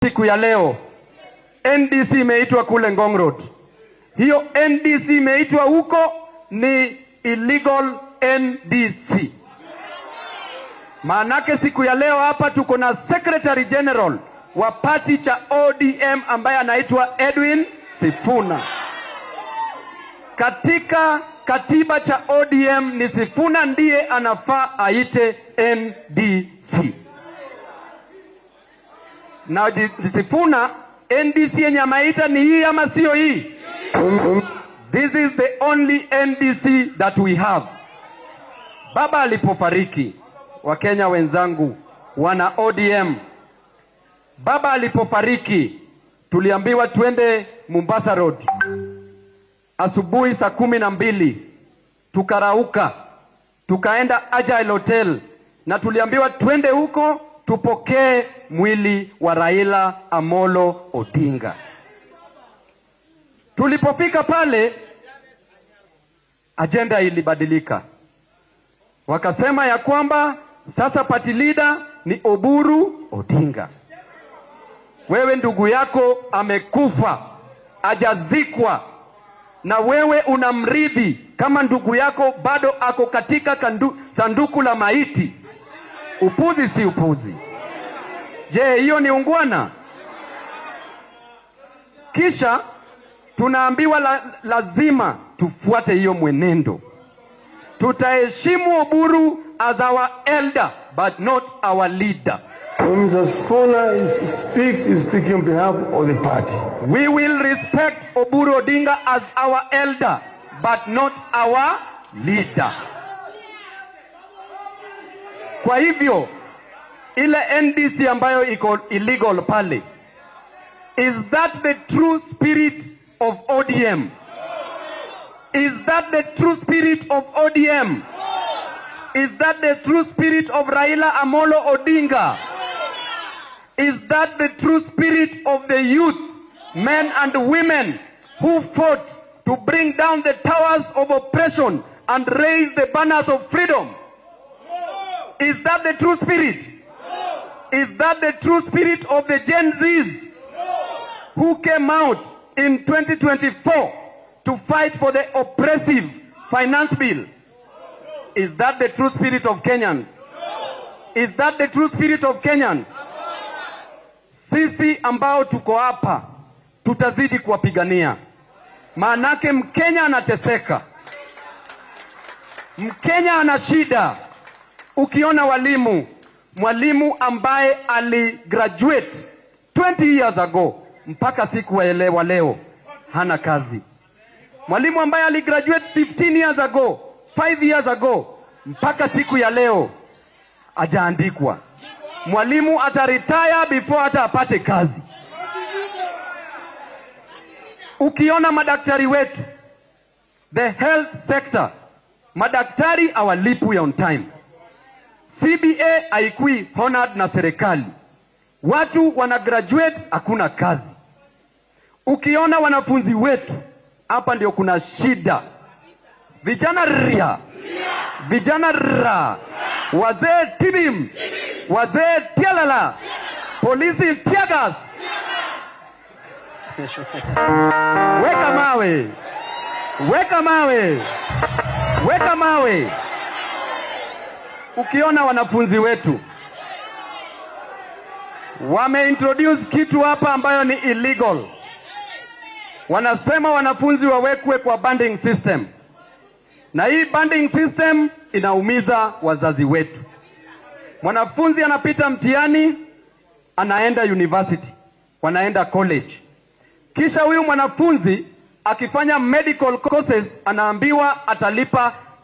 Siku ya leo NDC imeitwa kule Ngong Road. Hiyo NDC imeitwa huko ni illegal NDC. Maanake siku ya leo hapa tuko na Secretary General wa party cha ODM ambaye anaitwa Edwin Sifuna. Katika katiba cha ODM ni Sifuna ndiye anafaa aite NDC. Na Sifuna NDC yenye amaita ni hii ama sio hii? This is the only NDC that we have. Baba alipofariki, Wakenya wenzangu, wana ODM, baba alipofariki tuliambiwa twende Mombasa Road. Asubuhi saa 12 tukarauka, tukaenda Agile Hotel na tuliambiwa twende huko tupokee mwili wa Raila Amolo Odinga. Tulipofika pale, agenda ilibadilika. Wakasema ya kwamba sasa party leader ni Oburu Odinga. Wewe ndugu yako amekufa, ajazikwa, na wewe unamridhi kama ndugu yako bado ako katika sanduku la maiti. Upuzi si upuzi? Je, hiyo ni ungwana? Kisha tunaambiwa lazima tufuate hiyo mwenendo. Tutaheshimu Oburu as our elder but not our leader. When Mr. Sifuna speaks, he's speaking on behalf of the party. We will respect Oburu Odinga as our elder but not our leader. Kwa hivyo ile NDC ambayo iko illegal pale, is that the true spirit of ODM? Is that the true spirit of ODM? Is that the true spirit of Raila Amolo Odinga? Is that the true spirit of the youth, men and women who fought to bring down the towers of oppression and raise the banners of freedom? Is that the true spirit? Is that the true spirit of the Gen Zs who came out in 2024 to fight for the oppressive finance bill? Is that the true spirit of Kenyans? Is that the true spirit of Kenyans? Sisi ambao tuko hapa tutazidi kuwapigania. Maanake Mkenya anateseka. Mkenya ana shida. Ukiona mwalimu ambaye aligraduate 20 years ago mpaka siku wa leo hana kazi. Mwalimu ambaye aligraduate 15 years ago, 5 years ago mpaka siku ya leo hajaandikwa. Mwalimu ataretire before hata apate kazi. Ukiona madaktari wetu, the health sector, madaktari hawalipwi on time. CBA haikui honored na serikali. Watu wana graduate hakuna kazi. Ukiona wanafunzi wetu, hapa ndio kuna shida. Vijana ria, vijana ra, wazee tibim, wazee tialala, polisi tiagas. Weka mawe, weka mawe, weka mawe. Ukiona wanafunzi wetu wameintroduce kitu hapa ambayo ni illegal. Wanasema wanafunzi wawekwe kwa banding system. Na hii banding system inaumiza wazazi wetu. Mwanafunzi anapita mtihani, anaenda university, wanaenda college. Kisha huyu mwanafunzi akifanya medical courses anaambiwa atalipa